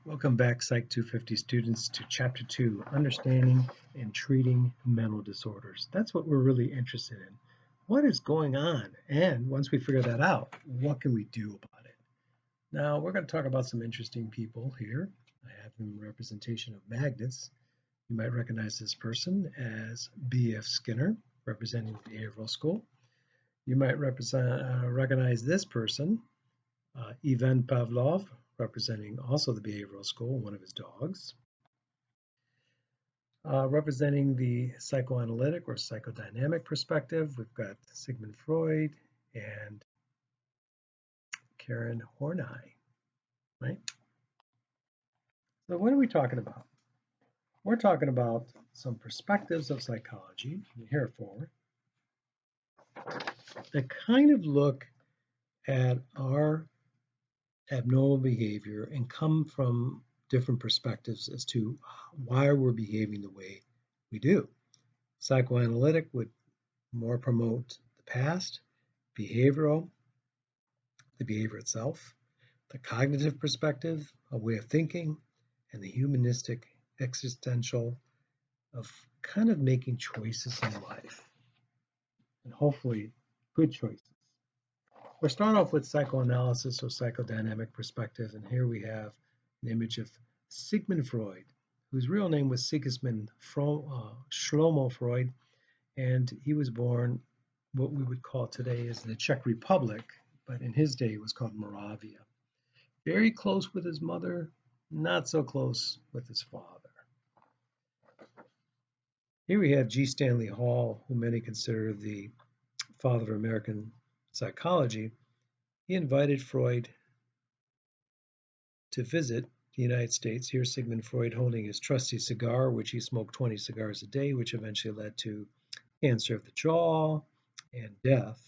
Welcome back, Psych250 students, to Chapter 2, Understanding and Treating Mental Disorders. That's what we're really interested in. What is going on? And once we figure that out, what can we do about it? Now, we're going to talk about some interesting people here. I have them representation of magnets. You might recognize this person as B.F. Skinner, representing the behavioral school. You might recognize this person, Ivan Pavlov, representing also the behavioral school, one of his dogs. Representing the psychoanalytic or psychodynamic perspective, we've got Sigmund Freud and Karen Horney, right? So what are we talking about? We're talking about some perspectives of psychology, here for, that kind of look at our abnormal behavior and come from different perspectives as to why we're behaving the way we do. Psychoanalytic would more promote the past, behavioral, the behavior itself, the cognitive perspective, a way of thinking, and the humanistic existential of kind of making choices in life, and hopefully good choices. We'll start off with psychoanalysis or psychodynamic perspective, and here we have an image of Sigmund Freud, whose real name was Sigismund Shlomo Freud, and he was born what we would call today as the Czech Republic, but in his day it was called Moravia. Very close with his mother, not so close with his father. Here we have G. Stanley Hall, who many consider the father of American psychology. He invited Freud to visit the United States. Here's Sigmund Freud holding his trusty cigar, which he smoked 20 cigars a day, which eventually led to cancer of the jaw and death.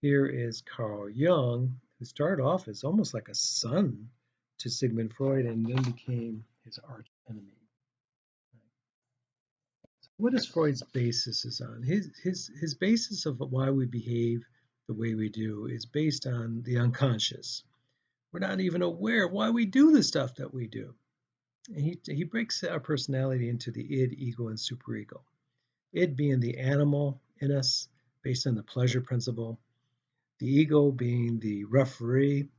Here is Carl Jung, who started off as almost like a son to Sigmund Freud and then became his arch enemy. So what is Freud's basis is on? His basis of why we behave the way we do is based on the unconscious. We're not even aware of why we do the stuff that we do. And he breaks our personality into the id, ego, and superego. Id being the animal in us based on the pleasure principle. The ego being the referee.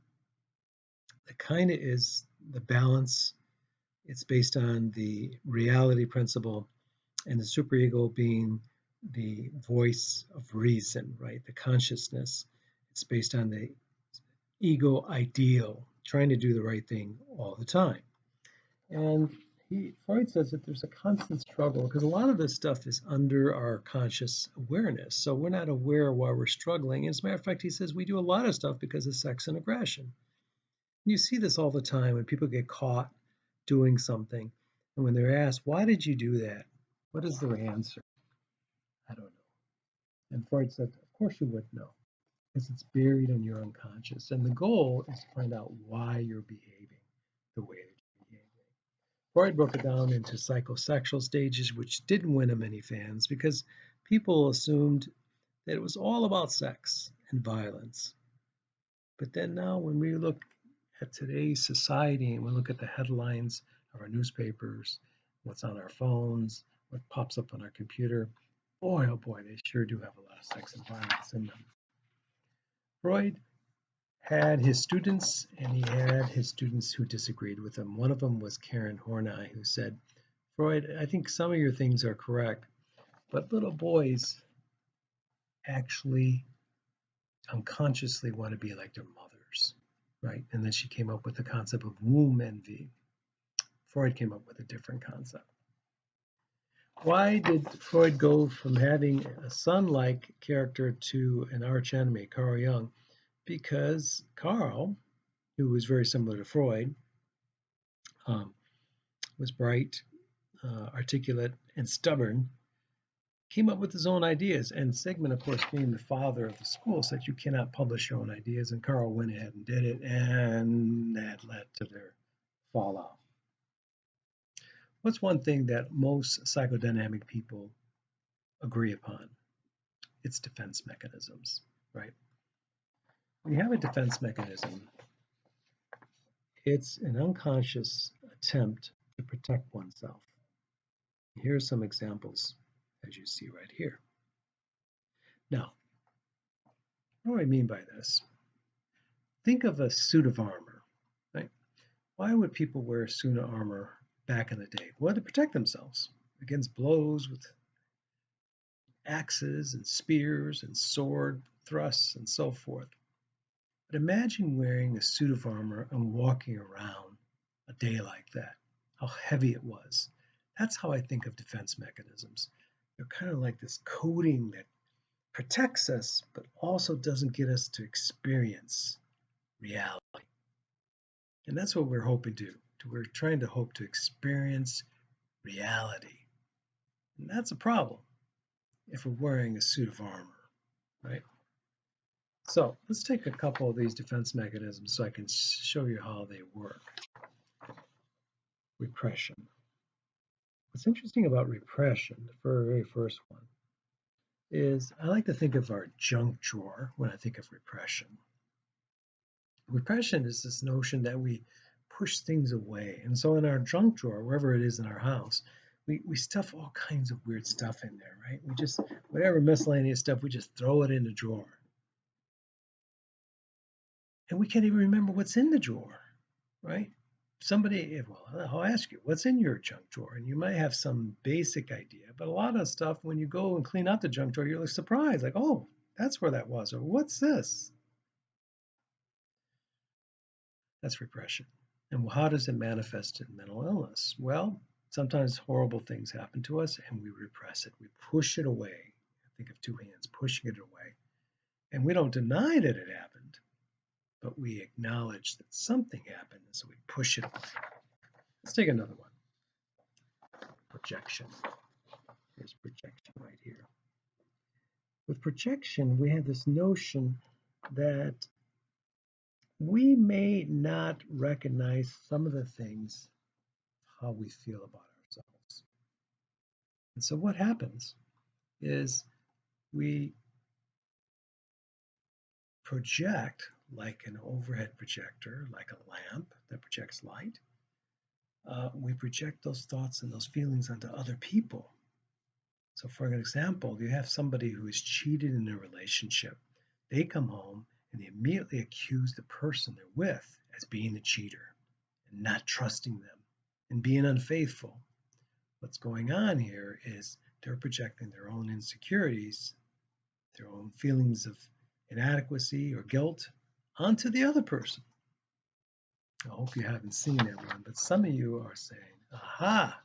The kind of is the balance. It's based on the reality principle. And the superego being the voice of reason, right? The consciousness. It's based on the ego ideal, trying to do the right thing all the time. And Freud says that there's a constant struggle because a lot of this stuff is under our conscious awareness. So we're not aware why we're struggling. As a matter of fact, he says we do a lot of stuff because of sex and aggression. And you see this all the time when people get caught doing something. And when they're asked, why did you do that? What is their answer? I don't know. And Freud said, of course you would know, because it's buried in your unconscious. And the goal is to find out why you're behaving the way that you're behaving. Freud broke it down into psychosexual stages, which didn't win him any fans because people assumed that it was all about sex and violence. But then now when we look at today's society and we look at the headlines of our newspapers, what's on our phones, what pops up on our computer, boy, oh boy, they sure do have a lot of sex and violence in them. Freud had his students, and he had his students who disagreed with him. One of them was Karen Horney, who said, Freud, I think some of your things are correct, but little boys actually unconsciously want to be like their mothers, right? And then she came up with the concept of womb envy. Freud came up with a different concept. Why did Freud go from having a son-like character to an archenemy, Carl Jung? Because Carl, who was very similar to Freud, was bright, articulate, and stubborn, came up with his own ideas. And Sigmund, of course, being the father of the school, said you cannot publish your own ideas. And Carl went ahead and did it, and that led to their fallout. What's one thing that most psychodynamic people agree upon? It's defense mechanisms, right? When you have a defense mechanism, It's an unconscious attempt to protect oneself. Here are some examples, as you see right here. Now, what do I mean by this? Think of a suit of armor, right? Why would people wear a suit of armor back in the day? Well, to protect themselves against blows with axes and spears and sword thrusts and so forth. But imagine wearing a suit of armor and walking around a day like that, how heavy it was. That's how I think of defense mechanisms. They're kind of like this coating that protects us, but also doesn't get us to experience reality. And that's what we're hoping to do. We're trying to hope to experience reality. And that's a problem if we're wearing a suit of armor, right? So let's take a couple of these defense mechanisms so I can show you how they work. Repression. What's interesting about repression, the very first one, is I like to think of our junk drawer when I think of repression. Repression is this notion that we push things away. And so in our junk drawer, wherever it is in our house, we stuff all kinds of weird stuff in there, right? We just, whatever miscellaneous stuff, we just throw it in the drawer. And we can't even remember what's in the drawer, right? Somebody, well, I'll ask you, what's in your junk drawer? And you might have some basic idea, but a lot of stuff, when you go and clean out the junk drawer, you're like surprised, like, oh, that's where that was, or what's this? That's repression. And how does it manifest in mental illness? Well, sometimes horrible things happen to us and we repress it. We push it away. Think of two hands pushing it away. And we don't deny that it happened, but we acknowledge that something happened, and so we push it away. Let's take another one. Projection. Here's projection right here. With projection, we have this notion that we may not recognize some of the things, how we feel about ourselves. And so what happens is we project like an overhead projector, like a lamp that projects light. We project those thoughts and those feelings onto other people. So for an example, you have somebody who is cheated in a relationship. They come home and they immediately accuse the person they're with as being the cheater and not trusting them and being unfaithful. What's going on here is they're projecting their own insecurities, their own feelings of inadequacy or guilt onto the other person. I hope you haven't seen that one, but some of you are saying, aha,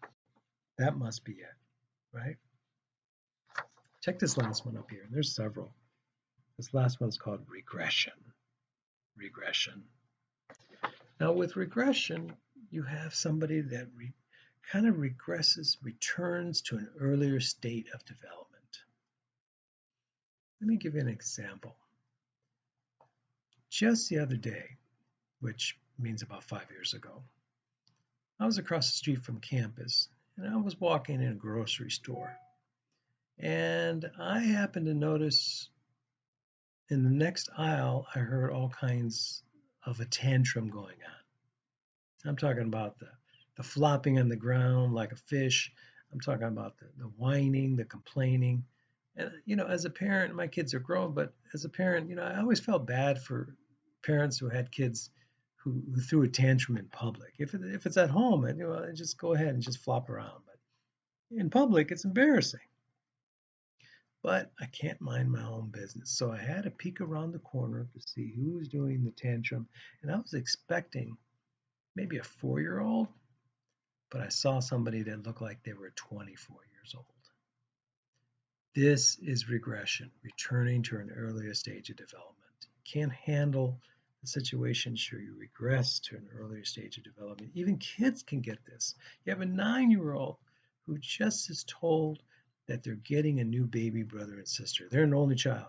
that must be it, right? Check this last one up here. There's several. This last one's called regression. Regression. Now with regression, you have somebody that kind of regresses, returns to an earlier state of development. Let me give you an example. Just the other day, which means about 5 years ago, I was across the street from campus and I was walking in a grocery store. And I happened to notice in the next aisle, I heard all kinds of a tantrum going on. I'm talking about the flopping on the ground like a fish. I'm talking about the whining, the complaining. And, as a parent, my kids are grown, but as a parent, I always felt bad for parents who had kids who threw a tantrum in public. If it's at home, just go ahead and just flop around. But in public, it's embarrassing. But I can't mind my own business. So I had to peek around the corner to see who was doing the tantrum. And I was expecting maybe a 4-year-old, but I saw somebody that looked like they were 24 years old. This is regression, returning to an earlier stage of development. You can't handle the situation, sure, you regress to an earlier stage of development. Even kids can get this. You have a 9-year-old who just is told that they're getting a new baby brother and sister. They're an only child.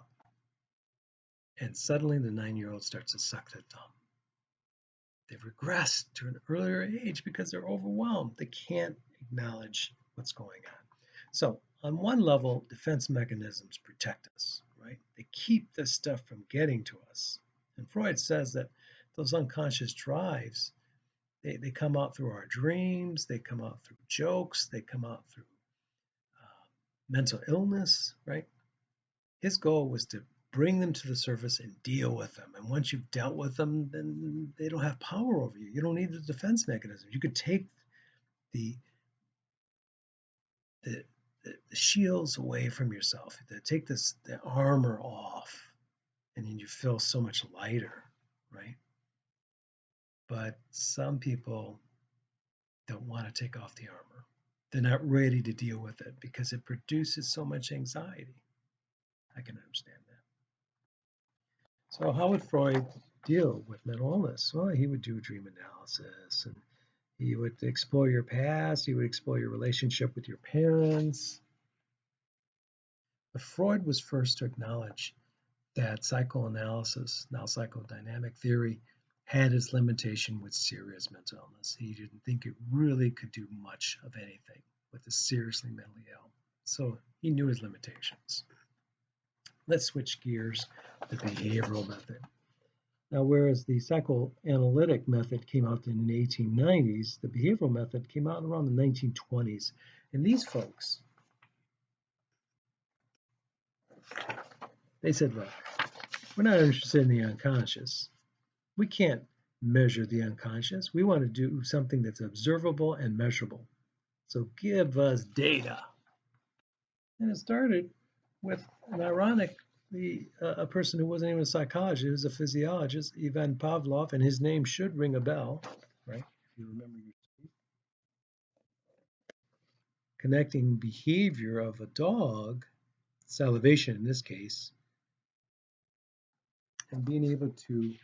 And suddenly the 9-year-old starts to suck their thumb. They've regressed to an earlier age because they're overwhelmed. They can't acknowledge what's going on. So on one level, defense mechanisms protect us, right? They keep this stuff from getting to us. And Freud says that those unconscious drives They come out through our dreams, they come out through jokes, they come out through mental illness, right? His goal was to bring them to the surface and deal with them. And once you've dealt with them, then they don't have power over you. You don't need the defense mechanism. You could take the the, the shields away from yourself, take the armor off, and then you feel so much lighter, right? But some people don't want to take off the armor. They're not ready to deal with it because it produces so much anxiety. I can understand that. So how would Freud deal with mental illness? Well, he would do dream analysis, and he would explore your past. He would explore your relationship with your parents. But Freud was first to acknowledge that psychoanalysis, now psychodynamic theory, had its limitation with serious mental illness. He didn't think it really could do much of anything with the seriously mentally ill. So he knew his limitations. Let's switch gears to the behavioral method. Now, whereas the psychoanalytic method came out in the 1890s, the behavioral method came out around the 1920s. And these folks, they said, look, we're not interested in the unconscious. We can't measure the unconscious. We want to do something that's observable and measurable. So give us data. And it started with a person who wasn't even a psychologist, he was a physiologist, Ivan Pavlov, and his name should ring a bell, right? If you remember your studies. Connecting behavior of a dog, salivation in this case, and being able to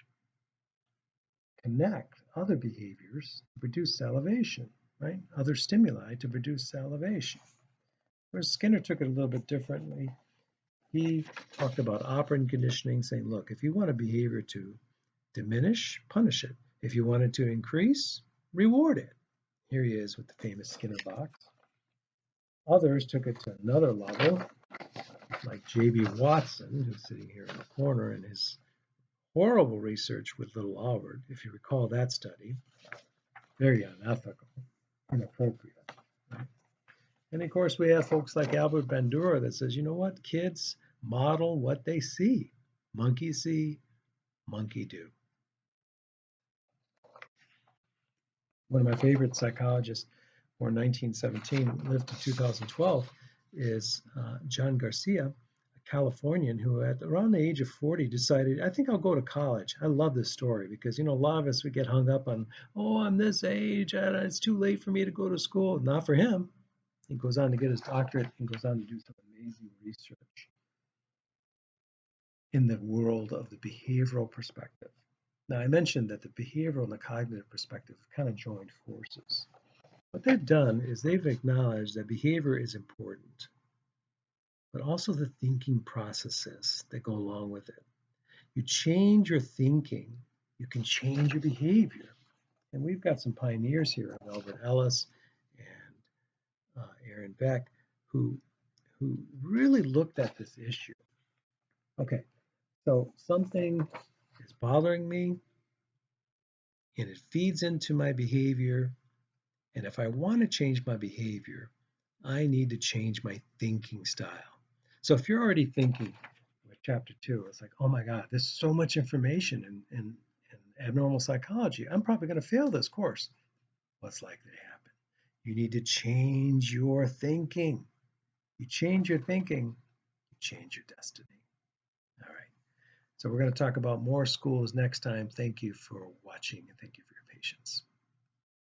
connect other behaviors to produce salivation, right? Other stimuli to produce salivation. Whereas Skinner took it a little bit differently. He talked about operant conditioning, saying, look, if you want a behavior to diminish, punish it. If you want it to increase, reward it. Here he is with the famous Skinner box. Others took it to another level, like J.B. Watson, who's sitting here in the corner in his horrible research with little Albert, if you recall that study. Very unethical, inappropriate. Right? And of course, we have folks like Albert Bandura that says, you know what, kids model what they see. Monkey see, monkey do. One of my favorite psychologists, born 1917, lived to 2012, is John Garcia, a Californian who at around the age of 40 decided, I think I'll go to college. I love this story because, you know, a lot of us would get hung up on, oh, I'm this age, and it's too late for me to go to school. Not for him. He goes on to get his doctorate and goes on to do some amazing research in the world of the behavioral perspective. Now, I mentioned that the behavioral and the cognitive perspective kind of joined forces. What they've done is they've acknowledged that behavior is important, but also the thinking processes that go along with it. You change your thinking, you can change your behavior. And we've got some pioneers here, Albert Ellis and Aaron Beck, who really looked at this issue. Okay, so something is bothering me, and it feeds into my behavior. And if I want to change my behavior, I need to change my thinking style. So if you're already thinking with chapter 2, it's like, oh my God, there's so much information in abnormal psychology. I'm probably going to fail this course. What's likely to happen? You need to change your thinking. You change your thinking, you change your destiny. All right. So we're going to talk about more schools next time. Thank you for watching and thank you for your patience.